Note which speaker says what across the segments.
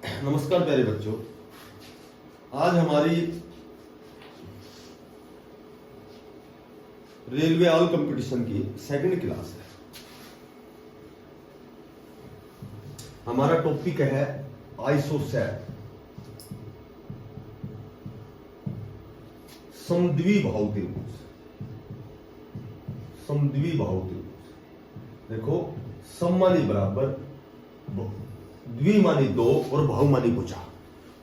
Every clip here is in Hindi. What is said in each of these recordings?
Speaker 1: नमस्कार प्यारे बच्चों। आज हमारी रेलवे ऑल कंपटीशन की सेकंड क्लास है। हमारा टॉपिक है आइसोसेल, समद्विबाहु त्रिभुज। समद्विबाहु त्रिभुज देखो, सम मानी बराबर, द्वि मानी दो और बाहु मानी भुजा,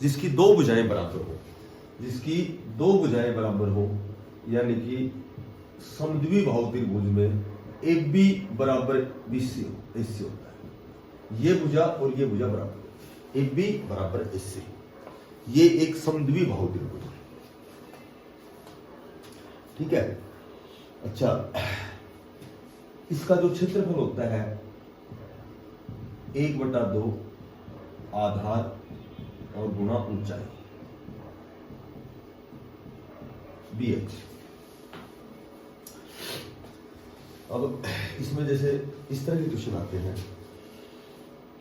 Speaker 1: जिसकी दो भुजाएं बराबर हो, जिसकी दो भुजाएं बराबर हो, यानी कि समद्विबाहु त्रिभुज में ए बी बराबर BC ऐसे होता है। ये भुजा और ये भुजा बराबर, ए बी बराबर ऐसे, ये एक समद्विबाहु त्रिभुज है। ठीक है। अच्छा, इसका जो क्षेत्रफल होता है 1/2 आधार और गुणा ऊंचाई BH। अब इसमें जैसे इस तरह के क्वेश्चन आते हैं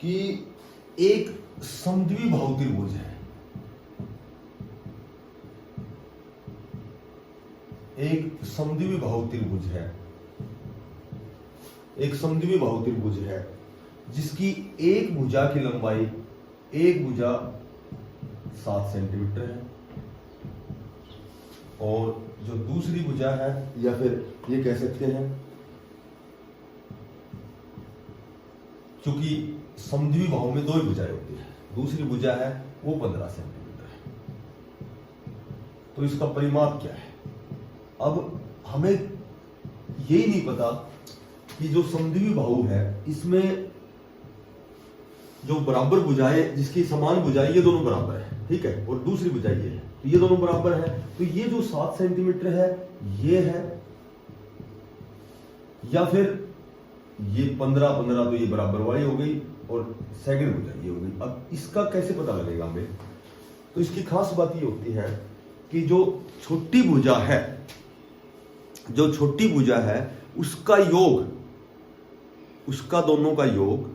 Speaker 1: कि एक समद्विबाहु त्रिभुज है, एक समद्विबाहु त्रिभुज है, एक समद्विबाहु त्रिभुज है जिसकी एक भुजा की लंबाई, एक भुजा 7 सेंटीमीटर है और जो दूसरी भुजा है, या फिर ये कह सकते हैं क्योंकि समद्विबाहु में दो ही भुजाएं होती है, दूसरी भुजा है वो 15 सेंटीमीटर है। तो इसका परिमाप क्या है? अब हमें यही नहीं पता कि जो समद्विबाहु है इसमें जो बराबर भुजाएं, जिसकी समान भुजाएं, ये दोनों बराबर है, ठीक है, और दूसरी भुजा ये है, तो ये दोनों बराबर है। तो ये जो 7 सेंटीमीटर है ये है, या फिर ये 15 तो ये बराबर वाली हो गई और सेकंड भुजा ये हो गई। अब इसका कैसे पता लगेगा हमें? तो इसकी खास बात ये होती है कि जो छोटी भुजा है, जो छोटी भुजा है उसका योग, उसका दोनों का योग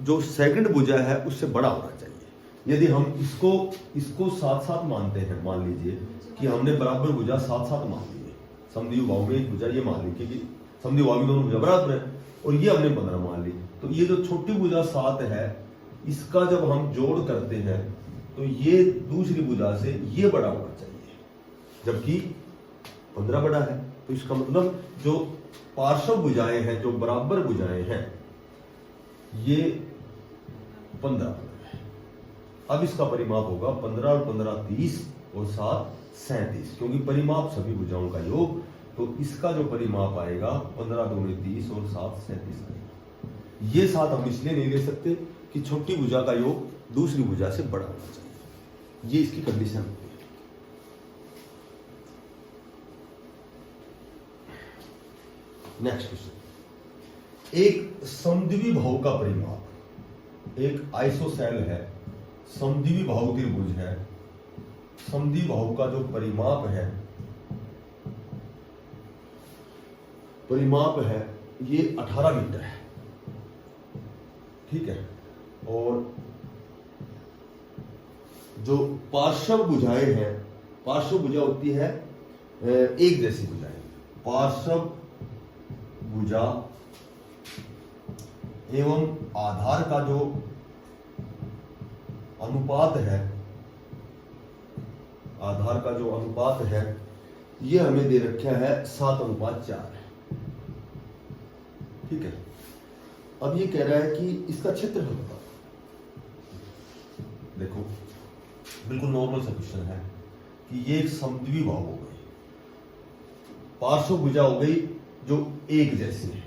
Speaker 1: जो सेकंड भुजा है उससे बड़ा होना चाहिए। यदि हम इसको 7-7 मानते हैं, मान लीजिए कि हमने बराबर भुजा 7-7 मान लिए, समद्विबाहु में एक भुजा ये मान ली कि समद्विबाहु में दोनों भुजा बराबर है, और ये हमने 15 मान ली, तो ये जो छोटी भुजा 7 है इसका जब हम जोड़ करते हैं तो ये दूसरी भुजा से ये बड़ा होना चाहिए, जबकि 15 बड़ा है। तो इसका मतलब जो पार्श्व भुजाएं हैं, जो बराबर भुजाएं हैं, ये 15 है। अब इसका परिमाप होगा 15 और 15 30 और 7 37, क्योंकि परिमाप सभी भुजाओं का योग। तो इसका जो परिमाप आएगा 15 दूनी 30 और 7 37 आएगा। ये 7 हम इसलिए नहीं ले सकते कि छोटी भुजा का योग दूसरी भुजा से बड़ा होना चाहिए, ये इसकी कंडीशन होती है। नेक्स्ट क्वेश्चन, एक समद्विबाहु का परिमाप, एक आइसोसेल है, समद्विबाहु त्रिभुज है, समद्विबाहु का जो परिमाप है ये 18 मीटर है, ठीक है, और जो पार्श्व भुजाएं हैं, पार्श्व भुजा होती है एक जैसी भुजाएं, पार्श्व भुजा एवं आधार का जो अनुपात है, आधार का जो अनुपात है ये हमें दे रखा है 7:4 है, ठीक है। अब ये कह रहा है कि इसका क्षेत्रफल बताओ। देखो, बिल्कुल नॉर्मल सा क्वेश्चन है कि ये एक समद्विबाहु हो गई, पार्श्व भुजा हो गई जो एक जैसी है,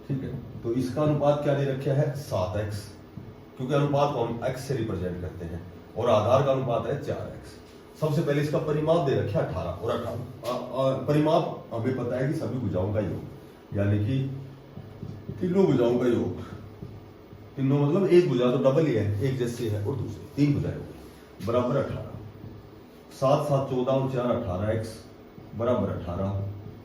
Speaker 1: ठीक है। तो इसका अनुपात क्या दे रखा है? 7x, क्योंकि अनुपात को हम x से रिप्रेजेंट करते हैं, और आधार का अनुपात है 4x। सबसे पहले इसका परिमाप दे रखा है 18, और 18 परिमाप हमें पता है कि सभी भुजाओं का योग, यानी कि तीनों भुजाओं का योग, तीनों मतलब एक भुजा तो डबल ही है, एक जैसी है, और दूसरी 3 भुजाएं होगी, बराबर 18। 7 7 14 और 4 18x बराबर 18।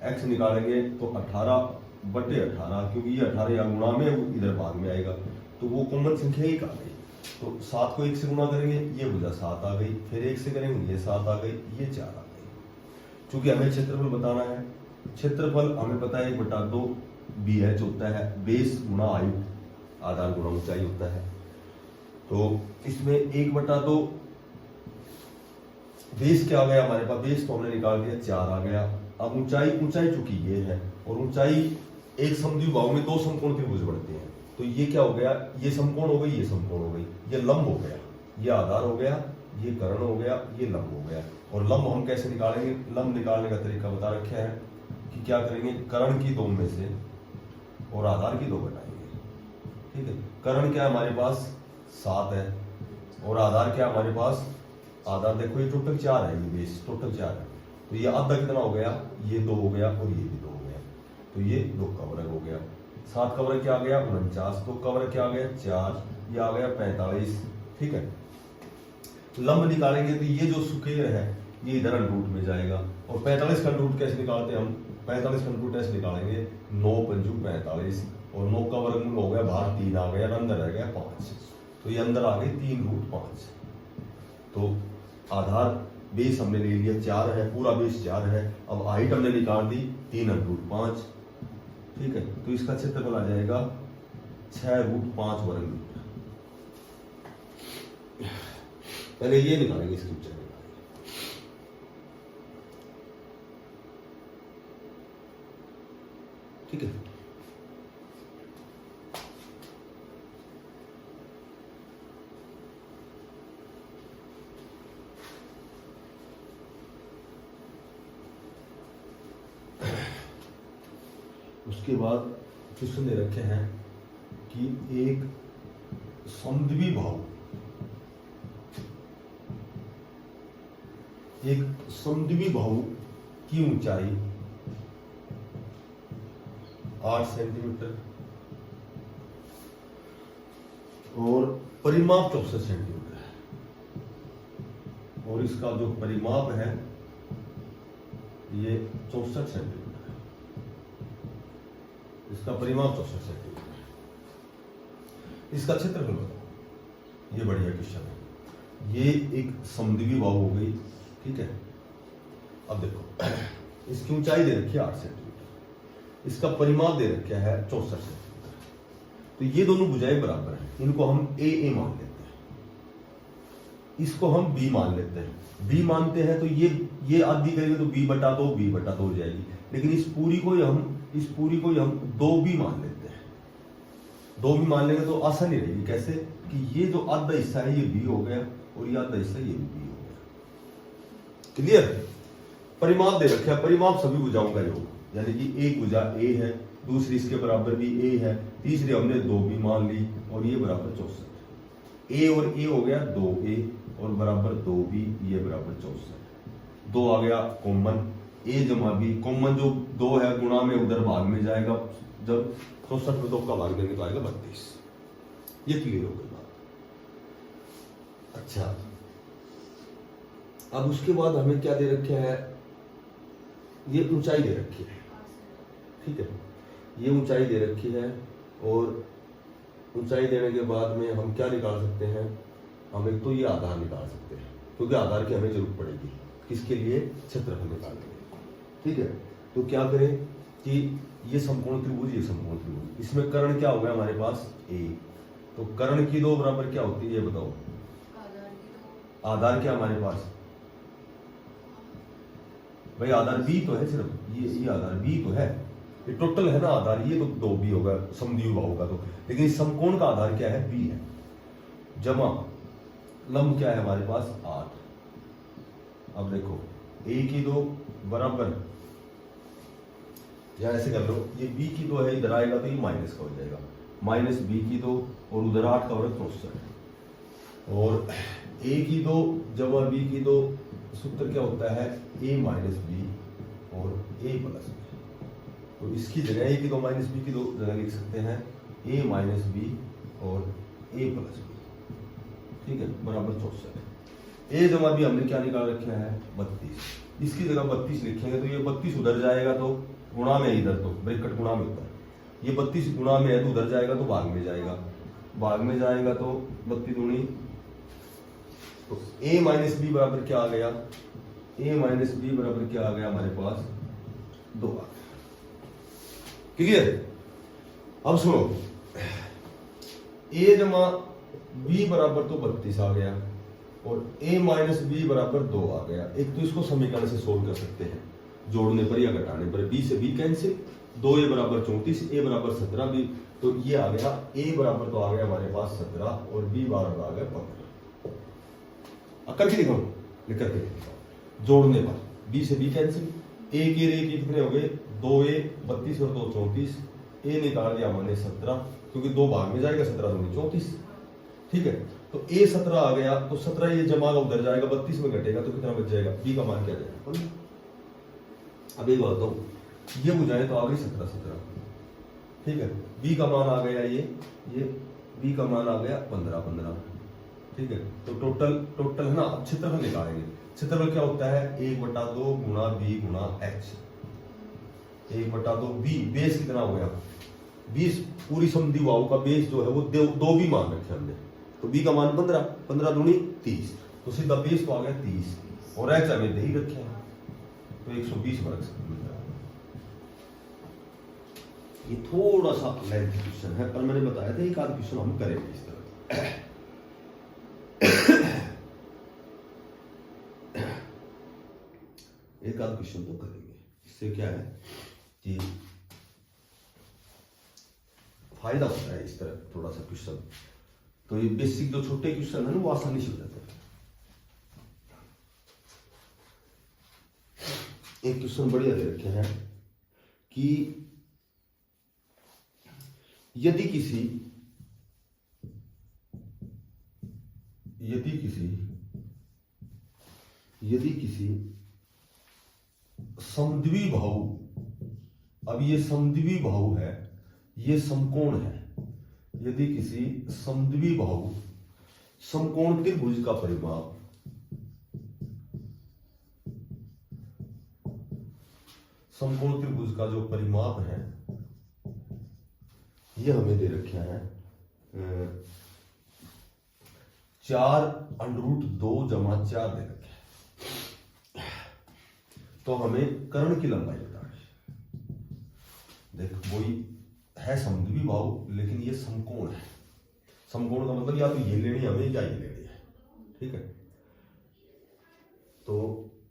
Speaker 1: x निकालेंगे तो 18/18, क्योंकि ये 18 या गुणा में इधर भाग में आएगा, तो वो कॉमन संख्या 1 आ गई। तो 7 को 1 से गुना करेंगे, ये भुजा 7 आ गई, फिर 1 से करेंगे ये 7 आ गई, ये 4 आ गई। चूंकि हमें क्षेत्रफल बताना है, क्षेत्रफल हमें पता है 1/2 BH होता है, बेस गुणा आयु, आधार गुणा ऊंचाई होता है। तो इसमें 1/2 बेस क्या आ गया हमारे पास, बेस तो हमने निकाल दिया 4 आ गया। अब ऊंचाई चूंकि ये है, और ऊंचाई एक समद्विबाहु में 2 समकोण त्रिभुज बनते हैं, तो ये क्या हो गया, ये समकोण हो गई, ये समकोण हो गई, ये लंब हो गया, ये आधार हो गया, ये कर्ण हो गया, ये लंब हो गया। और लंब हम कैसे निकालेंगे, लंब निकालने का तरीका बता रखा है कि क्या करेंगे, कर्ण की 2 में से और आधार की 2 घटाएंगे। ठीक है, कर्ण क्या है हमारे पास 7 है, और आधार क्या है हमारे पास, आधार देखो ये टोटल 4 है, ये बेस टोटल 4 है, तो ये आधा कितना हो गया, ये 2 हो गया और ये भी 2 हो गया, तो ये 2 का वर्ग हो गया। 7 का वर्ग क्या आ गया 49, 2 का वर्ग क्या आ गया 4, ये आ गया 45। ठीक है, लंब निकालेंगे तो ये जो स्क्वायर है ये इधर अंडर रूट में जाएगा, और 45 का अंडर रूट कैसे निकालते हैं हम, 45 का अंडर रूट ऐसे निकालेंगे 9 पंजू 45, और 9 का वर्गमूल हो गया, बाहर 3 आ गया, अंदर रह गया 5, तो ये अंदर आ गई 3√5। तो आधार बेस हमने ले लिया 4 है, पूरा बेस 4 है। अब हाइट हमने निकाल दी 3√5। ठीक है, तो इसका क्षेत्रफल आ जाएगा 6√5 वर्ग मीटर। पहले ये निकालेंगे, इसकी ऊंचाई निकालेंगे। ठीक है, उसके बाद क्वेश्चन दे रखे हैं कि एक समद्विबाहु की ऊंचाई 8 सेंटीमीटर और परिमाप 64 सेंटीमीटर है, और इसका जो परिमाप है ये 64 सेंटीमीटर है, इसका परिमाप 64 सेंटीमीटर है। इसका क्षेत्रफल बताओ, ये बढ़िया क्वेश्चन है। ये एक समद्विबाहु हो गई। ठीक है, अब देखो इसकी ऊंचाई दे रखी है 8 सेंटीमीटर, इसका परिमाप दे रखा है 64 सेंटीमीटर, तो ये दोनों भुजाएं बराबर हैं, इनको हम ए मान लेते हैं, इसको हम बी मान लेते हैं। बी मानते हैं तो ये आधी करेंगे तो b/2 हो जाएगी, लेकिन इस पूरी को ही हम 2b मान लेते हैं। 2b मान लेंगे तो आसानी रहेगी, कैसे कि ये जो आधा हिस्सा है ये b हो गया, और ये आधा हिस्सा ये भी b हो गया। क्लियर, परिमाप दे रखा है, परिमाप सभी भुजाओं का योग, यानी कि एक भुजा a है, दूसरी इसके बराबर भी a है, तीसरी हमने 2b मान ली, और ये बराबर 64। a और a हो गया 2a और बराबर 2b, ये बराबर 64। 2 आ गया कॉमन, a जमा b, कॉमन जो 2 है गुणा में उधर भाग में जाएगा, जब 64 में 2 का भाग देंगे तो आएगा 32। ये क्लियर हो गई बात। अच्छा, अब उसके बाद हमें क्या दे रखे है, ये ऊंचाई दे रखी है। ठीक है, ये ऊंचाई दे रखी है, और ऊंचाई देने के बाद में हम क्या निकाल सकते हैं, हम एक तो ये आधार निकाल सकते हैं, क्योंकि आधार की हमें जरूरत पड़ेगी किसके लिए, क्षेत्रफल निकालने के लिए। ठीक है, तो क्या करें कि ये समकोण त्रिभुज, ये समकोण त्रिभुज, इसमें कर्ण क्या हो गया हमारे पास a, तो कर्ण की 2 बराबर क्या होती है ये बताओ, आधार क्या हमारे पास भाई, आधार b तो है, सिर्फ ये आधार b तो है, ये टोटल है ना आधार, ये तो 2b होगा समद्विबाहु का, तो लेकिन इस समकोण का आधार क्या है b है, जमा लंब क्या है हमारे पास 8। अब देखो a की 2 बराबर, या ऐसे कर लो, ये b की 2 है, इधर आएगा तो ये माइनस का हो जाएगा, माइनस b की 2 और उधर 8 का वर्ग 64, और a की 2 जमा b की 2, सूत्र क्या होता है a माइनस b और a प्लस b, तो इसकी जगह a की 2 माइनस b की 2 जगह लिख सकते हैं a माइनस b और a प्लस b। ठीक है, बराबर 64। a जमा b हमने क्या निकाल रखा है 32, इसकी जगह 32 लिखेंगे तो ये 32 उधर जाएगा तो गुणा में, इधर तो ब्रैकेट गुणा में होता है, ये 32 गुणा में है तो उधर जाएगा तो भाग में जाएगा, भाग में जाएगा तो 32 दूनी, तो a माइनस बी बराबर क्या आ गया, a माइनस बी बराबर क्या आ गया हमारे पास 2 आ गया। क्लियर। अब सुनो, a जमा बी बराबर तो 32 आ गया और a माइनस बी बराबर 2 आ गया। एक तो इसको समीकरण से सोल्व कर सकते हैं, जोड़ने पर या घटाने पर। b से b कैंसिल, 2a बराबर 34, a बराबर 17 b, तो ये आ गया a बराबर तो आ गया हमारे पास 17 और b बराबर आ गया 15। करके दिखाऊं, लिख करके दिखाऊं। जोड़ने पर b से b कैंसिल, a के रे कितने हो गए 2a 32 और 2 34, a निकाल दिया हमने 17 क्योंकि 2 भाग में जाएगा, 17 दूनी 34। ठीक है, तो a 17 आ गया, तो 17 ये जमा का उधर जाएगा, 32 में घटेगा तो कितना बच जाएगा, b का मान क्या जाएगा। अब एक बात बताओ, ये बुझाए तो आ गई 17 17। ठीक है, b का मान आ गया ये b का मान आ गया 15 15। ठीक है, तो टोटल है ना। अब क्षेत्रफल निकालेंगे। क्षेत्रफल क्या होता है 1/2 गुणा b गुणा h, 1/2 b। बेस कितना हो गया 20, पूरी समद्वि बाहु का बेस जो है वो 2 भी मान रखे हमने, तो b का मान 15, 15 दूनी 30, तो सीधा बेस तो आ गया 30 और h हमें दे ही रखे हैं, तो 120 वर्ग सेंटीमीटर। ये थोड़ा सा लेंथ क्वेश्चन है, पर मैंने बताया था एक आध क्वेश्चन हम करेंगे इस तरह। एक आध क्वेश्चन तो करेंगे। इससे क्या है कि फायदा होता है इस तरह थोड़ा सा क्वेश्चन, तो ये बेसिक जो छोटे क्वेश्चन है ना वो आसानी से हो जाते हैं। एक क्वेश्चन बढ़िया दे रखे हैं कि यदि किसी समद्वि बाहु, अब ये समद्वि बाहु है, ये समकोण है। यदि किसी समद्वि बाहु समकोण त्रिभुज का परिमाप समकोण त्रिभुज का जो परिमाप है ये हमें दे रखे हैं 4√2 जमा 4 दे रखे हैं। तो हमें कर्ण की लंबाई बतानी। देख वही है समद्वि बाहु, लेकिन ये समकोण है। समकोण का मतलब या तो ये लेनी है हमें या ये लेनी है। ठीक है, तो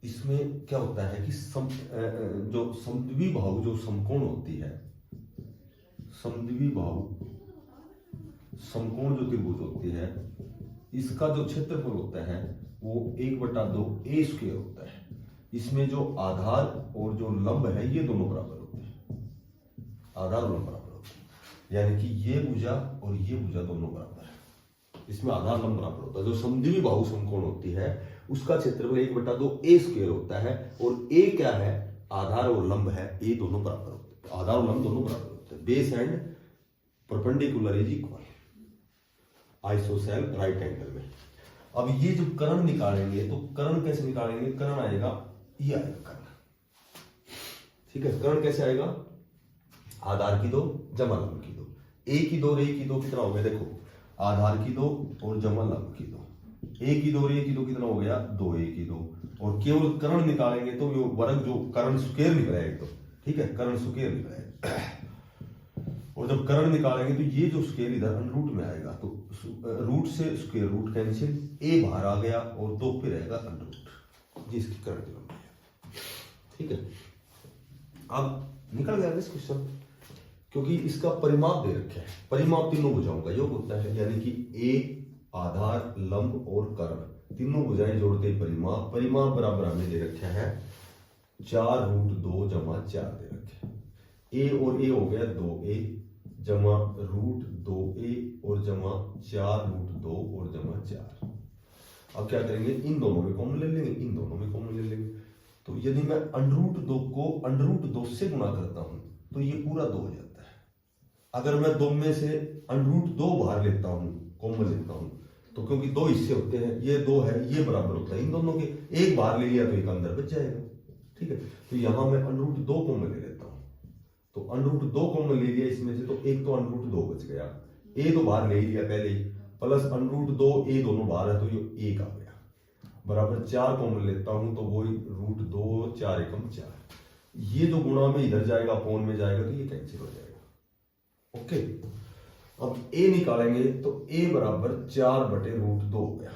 Speaker 1: इसमें क्या होता है कि जो समद्वि बाहु जो समकोण होती है, समद्वि बाहु समकोण जो त्रिभुज होती है, इसका जो क्षेत्रफल होता है वो 1/2 a स्क्वायर होता है। इसमें जो आधार और जो लंब है ये दोनों बराबर होते हैं, आधार और लंब बराबर होते हैं, यानी कि ये भुजा और ये भुजा दोनों बराबर है। इसमें आधार लंब बराबर होता है। जो समद्वि बाहु समकोण होती है उसका क्षेत्रफल 1/2 a स्क्वायर होता है, और a क्या है आधार और लंब है, ये दोनों बराबर होते हैं, आधार और लंब दोनों बराबर होते हैं। Base and perpendicular is equal, ISOCELL right angle में। अब ये जो कर्ण निकालेंगे तो कर्ण कैसे निकालेंगे, कर्ण आएगा ये आएगा कर्ण। ठीक है, कर्ण कैसे आएगा, आधार की 2 जमा लंब की 2, a की 2 रे की 2 कितना हो गया, देखो आधार की 2 और जमा लंब की 2, a की 2 रे की 2 कितना हो गया 2a की 2, और केवल कर्ण निकालेंगे तो वो वर्ग जो कर्ण स्क्वायर निकला है, तो ठीक है कर्ण स्क्वायर निकला है। और जब कर्ण निकालेंगे तो ये जो स्क्वायर इधर अंडररूट में आएगा, तो रूट से स्क्वायर रूट कैंसिल, a बाहर आ गया और 2 पे रहेगा अंडररूट, जिसकी कर्ण की लंबाई है। ठीक है, अब निकल गया इस क्वेश्चन, क्योंकि इसका परिमाप दे रखे हैं। परिमाप तीनों भुजाओं का योग होता है, यानी कि a आधार लंब और कर्ण तीनों भुजाएं जोड़ते परिमाप। परिमाप बराबर हमें दे रखे हैं 4√2 जमा 4 दे रखे हैं। a और a हो गया 2a जमा √2a और जमा 4√2 और जमा 4। अब क्या करेंगे, इन दोनों में कॉमन ले लेंगे, इन दोनों में कॉमन ले लेंगे। तो यदि मैं √2 को √2 से गुणा करता हूं तो ये पूरा 2 हो जाता है। अगर मैं 2 में से √2 बाहर लेता हूं, कॉमन लेता हूं, तो क्योंकि 2 हिस्से होते हैं, ये 2 है ये बराबर होता है इन दोनों के, एक बाहर ले लिया तो एक अंदर बच जाएगा। ठीक है, तो यहां मैं √2 कॉमन ले लेता हूं, तो √2 कॉमन ले लिया इसमें से, तो एक तो √2 बच गया, ए तो बाहर ले ही लिया पहले ही, प्लस √2 ए दोनों बाहर है तो ये 1 आ गया, बराबर 4 कॉमन लेता हूं तो वही √2 4 एकम 4, ये जो गुणा में इधर जाएगा अपोन में जाएगा तो ये कैंसिल हो जाएगा। ओके, अब ए निकालेंगे तो ए बराबर 4/√2 हो गया,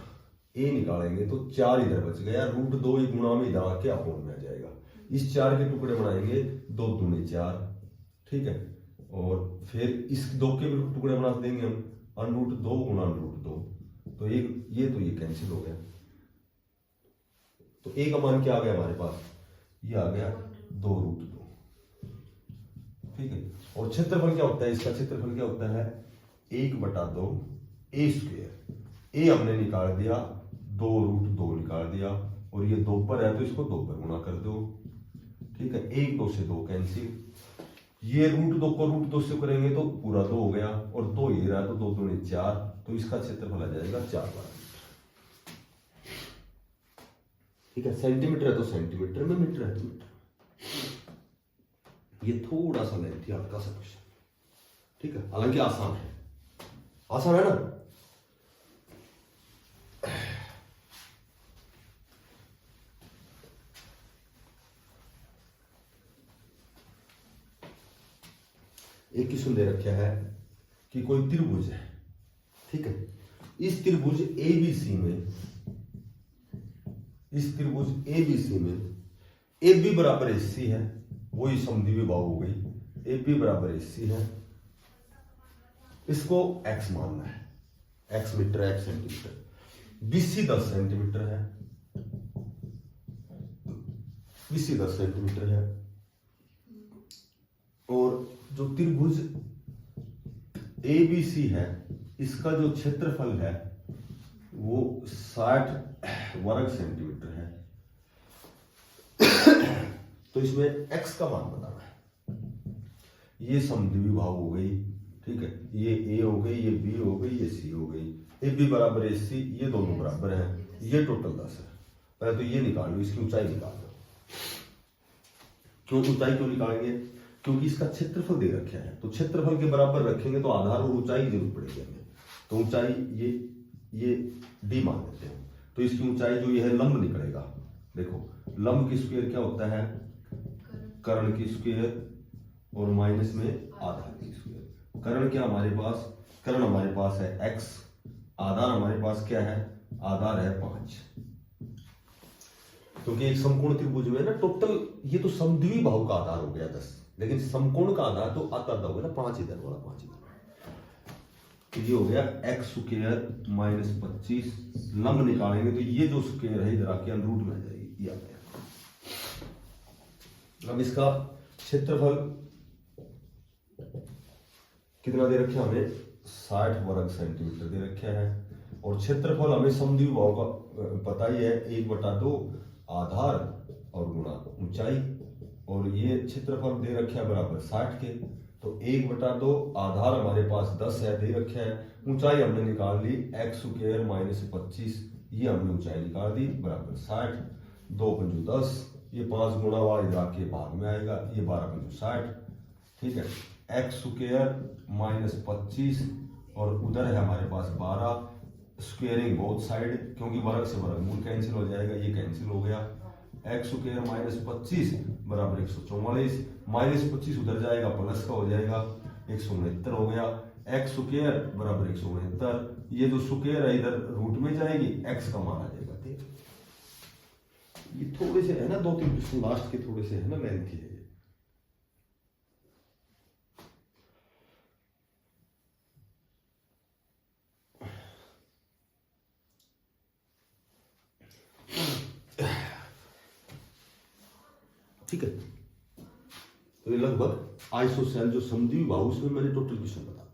Speaker 1: ए निकालेंगे तो 4 इधर बच गया, √2 ये गुणा में इधर आके अपोन में आ जाएगा, इस 4 के टुकड़े बनाएंगे 2 दूनी 4, ठीक है, और फिर इस 2 के भी टुकड़े बना देंगे हम, √2 गुणा √2, तो ये कैंसिल हो गया, तो ए का मान क्या आ गया हमारे पास, ये आ गया 2√2, ठीक है। और क्षेत्रफल क्या होता है इसका, क्षेत्रफल क्या होता है 1/2 a², ए हमने निकाल दिया, 2√2 निकाल दिया, और ये 2 पर है तो इसको 2 पर गुणा कर दो, ठीक है, 1 2 से 2 कैंसिल, ये √2 को √2 से करेंगे तो पूरा 2 हो गया, और 2 ये रहा तो 2 दूनी 4, तो इसका क्षेत्रफल आ जाएगा 4 वर्ग, ठीक है। सेंटीमीटर है तो सेंटीमीटर में, मीटर है तो मीटर। ये थोड़ा सा लेंथी हल्का सा क्वेश्चन, ठीक है, हालांकि आसान है, आसान है ना। एक क्वेश्चन दे रखा है कि कोई त्रिभुज है, ठीक है, इस त्रिभुज एबीसी में, इस त्रिभुज एबीसी में ए बी बराबर AC है, वही समद्विबाहु बाहु हो गई, ए बी बराबर AC है, इसको x मानना है, x metre x centimetre, BC 10 centimetre है, BC 10 सेंटीमीटर है, और जो त्रिभुज ABC है इसका जो क्षेत्रफल है वो 60 वर्ग सेंटीमीटर है, तो इसमें x का मान बताना है, ये समद्विबाहु बाहु हो गई, ठीक है, ये A हो गई, ये B हो गई, ये C हो गई, AB बराबर AC, ये दोनों बराबर हैं, ये टोटल 10 है। पहले तो ये निकाल लो, इसकी ऊंचाई निकाल लो। क्यों ऊंचाई क्यों निकालेंगे, क्योंकि इसका क्षेत्रफल दे रखा है, तो क्षेत्रफल के बराबर रखेंगे तो आधार और ऊंचाई की जरूरत पड़ेगी हमें, तो ऊंचाई ये D मान लेते हैं, तो इसकी ऊंचाई जो ये है लंब निकलेगा, देखो लंब की स्क्वायर क्या होता है, कर्ण की स्क्वायर और माइनस में आधार की स्क्वायर, कर्ण क्या हमारे पास, कर्ण हमारे पास है x, आधार हमारे पास क्या है, आधार है 5, क्योंकि एक समकोण त्रिभुज में ना टोटल ये तो समद्विबाहु का आधार हो गया 10, लेकिन समकोण का आधार तो आता हो गया ना 5 इधर वाला 5 इधर, तो ये हो गया x² माइनस 25, लंब निकालेंगे तो ये जो स्क्वायर है इधर आके रूट में आ जाएगी, ये आ गया। अब इसका क्षेत्रफल कितना दे रखे हमें, 60 वर्ग सेंटीमीटर दे रखे है, और क्षेत्रफल हमें समद्विबाहु का पता ही है, 1/2 आधार और गुणा ऊंचाई, और ये क्षेत्रफल दे रखे है बराबर 60 के, तो 1/2 आधार हमारे पास 10 है दे रखे है, ऊंचाई हमने निकाल ली x² माइनस 25, ये हमने ऊंचाई निकाल दी बराबर 60, 2 पंजू 10, ये 5 गुणा वाला इधर आके भाग में आएगा, ये 12 पंजू 60, ठीक है, x² माइनस 25 और उधर है हमारे पास 12, स्क्वेयरिंग बोथ साइड, क्योंकि वर्ग से वर्गमूल कैंसिल हो जाएगा, ये कैंसिल हो गया, x² माइनस 25 बराबर 144, माइनस 25 उधर जाएगा प्लस का हो जाएगा, 169 हो गया, x² बराबर 169, ये जो स्क्वायर है इधर रूट में जाएगी, x का मान आ जाएगा। ये थोड़े से है ना 2-3 क्वेश्चन लास्ट के थोड़े से है ना लेंथी है, ठीक है। तो ये लगभग आइसोसेल जो समद्विबाहु उसमें मैंने टोटल क्वेश्चन बता